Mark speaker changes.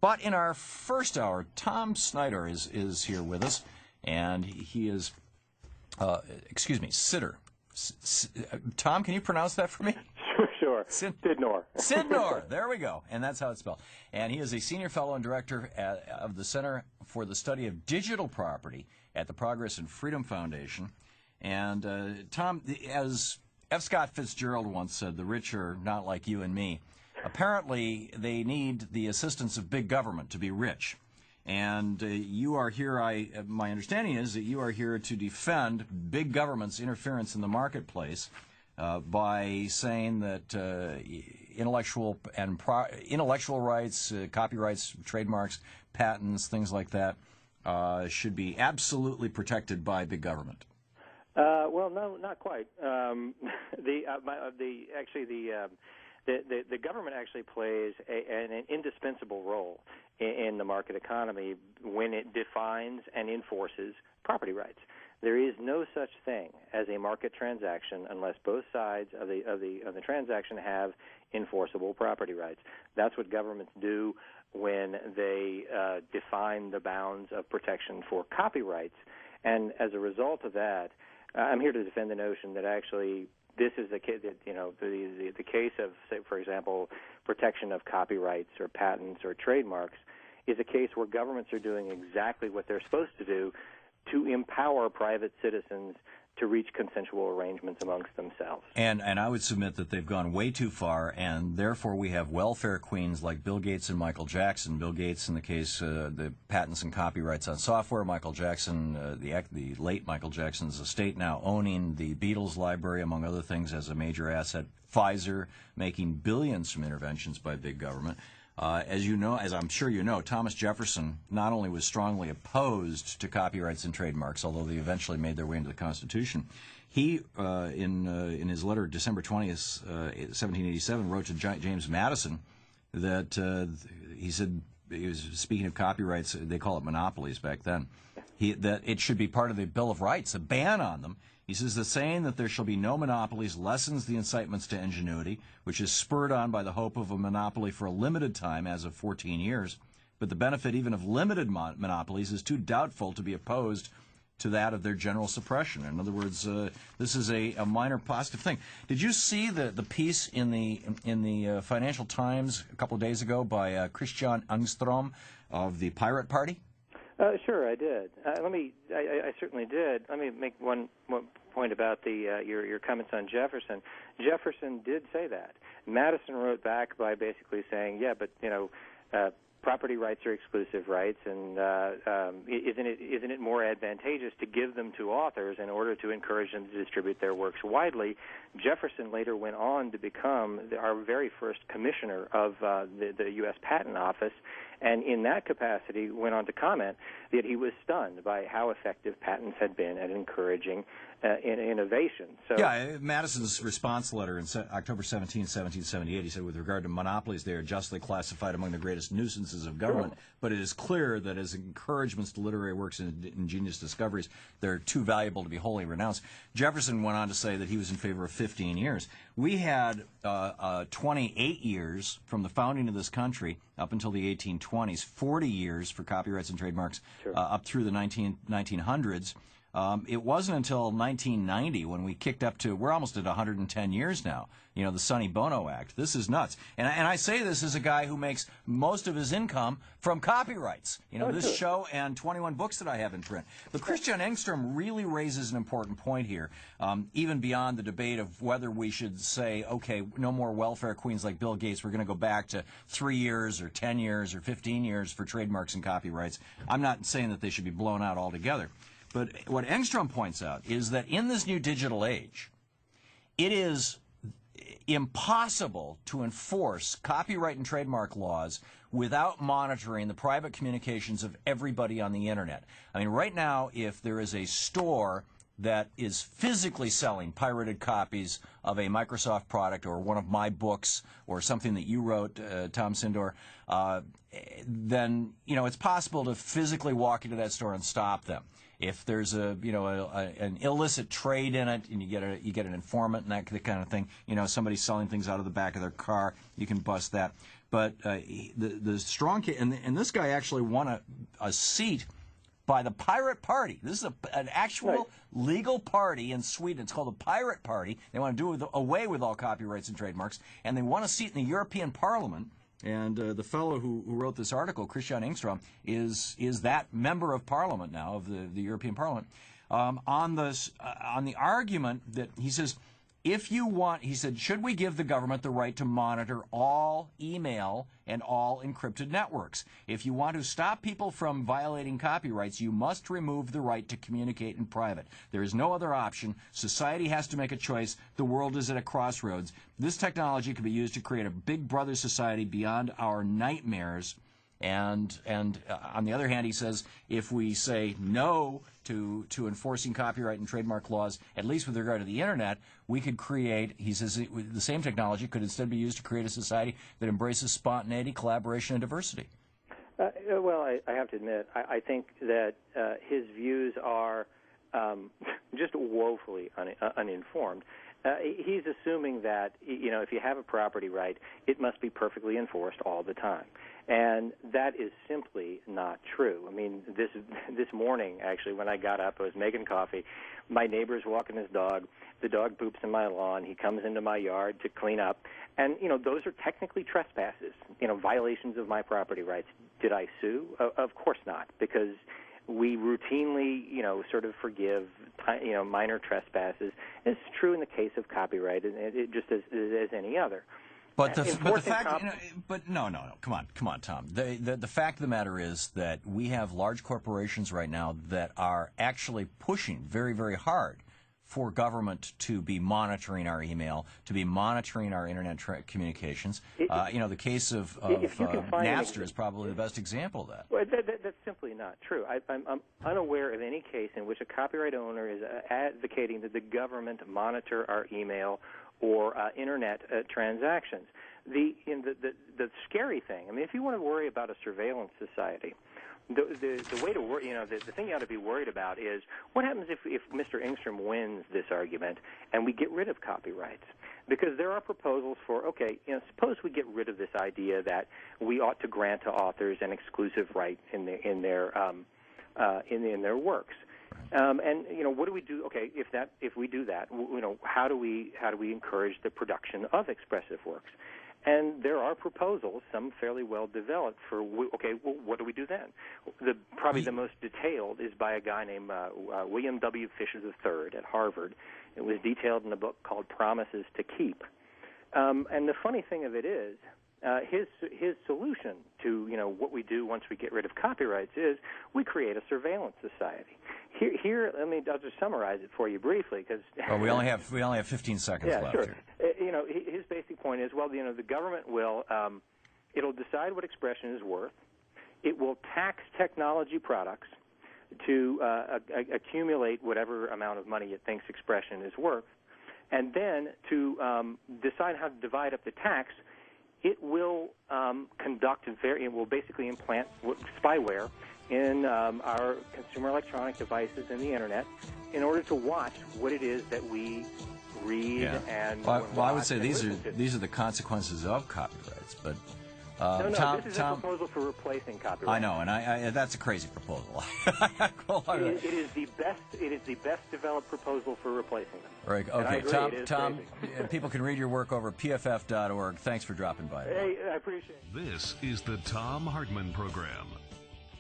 Speaker 1: But in our first hour, Thom Snyder is here with us, and he is, Sitter. Thom, can you pronounce that for me?
Speaker 2: Sure. Sidnor.
Speaker 1: Sidnor. There we go. And that's how it's spelled. And he is a senior fellow and director of the Center for the Study of Digital Property at the Progress and Freedom Foundation. And Thom, as F. Scott Fitzgerald once said, the rich are not like you and me. Apparently, they need the assistance of big government to be rich. And you are here, my understanding is that you are here to defend big government's interference in the marketplace by saying that intellectual rights, copyrights, trademarks, patents, things like that should be absolutely protected by big government.
Speaker 2: Well, no, not quite. The government actually plays an indispensable role in the market economy when it defines and enforces property rights. There is no such thing as a market transaction unless both sides of the transaction have enforceable property rights. That's what governments do when they define the bounds of protection for copyrights. And as a result of that, I'm here to defend the notion that actually this is the case, the case of, say, for example, protection of copyrights or patents or trademarks is a case where governments are doing exactly what they're supposed to do to empower private citizens to reach consensual arrangements amongst themselves.
Speaker 1: And I would submit that they've gone way too far, and therefore we have welfare queens like Bill Gates and Michael Jackson. Bill Gates, in the case the patents and copyrights on software. Michael Jackson, the late Michael Jackson's estate now owning the Beatles library, among other things, as a major asset. Pfizer making billions from interventions by big government. As you know, as I'm sure you know, Thomas Jefferson not only was strongly opposed to copyrights and trademarks, although they eventually made their way into the Constitution. He, in his letter December 20th, 1787, wrote to James Madison that he said, he was speaking of copyrights, they call it monopolies back then, that it should be part of the Bill of Rights, a ban on them. He says, the saying that there shall be no monopolies lessens the incitements to ingenuity, which is spurred on by the hope of a monopoly for a limited time, as of 14 years. But the benefit even of limited monopolies is too doubtful to be opposed to that of their general suppression. In other words, this is a minor positive thing. Did you see the piece in the Financial Times a couple of days ago by Christian Engström of the Pirate Party?
Speaker 2: Sure, I did. I certainly did. Let me make one point about your comments on Jefferson. Jefferson did say that. Madison wrote back by basically saying, yeah, but property rights are exclusive rights, and isn't it more advantageous to give them to authors in order to encourage them to distribute their works widely? Jefferson later went on to become our very first commissioner of the U.S. Patent Office, and in that capacity went on to comment that he was stunned by how effective patents had been at encouraging innovation. So,
Speaker 1: yeah, Madison's response letter in October 17, 1778, he said, with regard to monopolies, they are justly classified among the greatest nuisances of government, but it is clear that as encouragements to literary works and ingenious discoveries, they're too valuable to be wholly renounced. Jefferson went on to say that he was in favor of 15 years. We had 28 years from the founding of this country up until the 1820s, 40 years for copyrights and trademarks up through the 1900s. It wasn't until 1990 when we kicked up to, we're almost at 110 years now, the Sonny Bono Act. This is nuts. And I say this as a guy who makes most of his income from copyrights. This show and 21 books that I have in print. But Christian Engström really raises an important point here, even beyond the debate of whether we should say, okay, no more welfare queens like Bill Gates. We're going to go back to 3 years or 10 years or 15 years for trademarks and copyrights. I'm not saying that they should be blown out altogether. But what Engström points out is that in this new digital age, it is impossible to enforce copyright and trademark laws without monitoring the private communications of everybody on the Internet. I mean, right now, if there is a store that is physically selling pirated copies of a Microsoft product or one of my books or something that you wrote, Thom Snyder, then, it's possible to physically walk into that store and stop them. If there's an illicit trade in it, and you get an informant and that kind of thing, somebody selling things out of the back of their car, you can bust that. But the strong case, and this guy actually won a seat by the Pirate Party. This is an actual legal party in Sweden. It's called the Pirate Party. They want to do away with all copyrights and trademarks, and they won a seat in the European Parliament. And the fellow who wrote this article, Christian Engström, is that member of Parliament now, of the European Parliament, on the argument that he says, if you want, he said, should we give the government the right to monitor all email and all encrypted networks? If you want to stop people from violating copyrights, you must remove the right to communicate in private. There is no other option. Society has to make a choice. The world is at a crossroads. This technology can be used to create a big brother society beyond our nightmares. And on the other hand, he says, if we say no to enforcing copyright and trademark laws, at least with regard to the Internet, we could create, he says, the same technology could instead be used to create a society that embraces spontaneity, collaboration, and diversity.
Speaker 2: Well, I have to admit, I think that his views are just woefully uninformed. He's assuming that, if you have a property right, it must be perfectly enforced all the time. And that is simply not true. I mean, this morning, actually, when I got up, I was making coffee. My neighbor's walking his dog. The dog poops in my lawn. He comes into my yard to clean up. And, those are technically trespasses, violations of my property rights. Did I sue? Of course not, because we routinely, sort of forgive, minor trespasses. It's true in the case of copyright, and it just as any other.
Speaker 1: But the fact, no, come on, Tom. The fact of the matter is that we have large corporations right now that are actually pushing very, very hard for government to be monitoring our email, to be monitoring our internet communications. The case of Napster is probably the best example of that.
Speaker 2: Well, that's simply not true. I'm unaware of any case in which a copyright owner is advocating that the government monitor our email or internet transactions. The scary thing, I mean, if you want to worry about a surveillance society, the way to worry, the thing you ought to be worried about is what happens if Mr. Engström wins this argument and we get rid of copyrights? Because there are proposals for, suppose we get rid of this idea that we ought to grant to authors an exclusive right in their works. What do we do? Okay, if we do that, how do we encourage the production of expressive works? And there are proposals, some fairly well developed, for what do we do then? Probably the most detailed is by a guy named William W. Fisher III at Harvard. It was detailed in a book called Promises to Keep. And the funny thing of it is, his solution to what we do once we get rid of copyrights is we create a surveillance society. Here, I'll just summarize it for you briefly because
Speaker 1: we only have 15 seconds left.
Speaker 2: Sure. His basic point is, the government will it'll decide what expression is worth. It will tax technology products to accumulate whatever amount of money it thinks expression is worth, and then to decide how to divide up the tax. It will it will basically implant spyware in our consumer electronic devices and the Internet in order to watch what it is that we read and
Speaker 1: I would say these are the consequences of copyrights, but
Speaker 2: this is a proposal for replacing copyright.
Speaker 1: I know, and that's a crazy proposal.
Speaker 2: It is the best developed proposal for replacing them.
Speaker 1: Right. Okay, Tom, people can read your work over at pff.org. Thanks for dropping by.
Speaker 2: Hey, I appreciate it.
Speaker 3: This is the Thom Hartmann Program.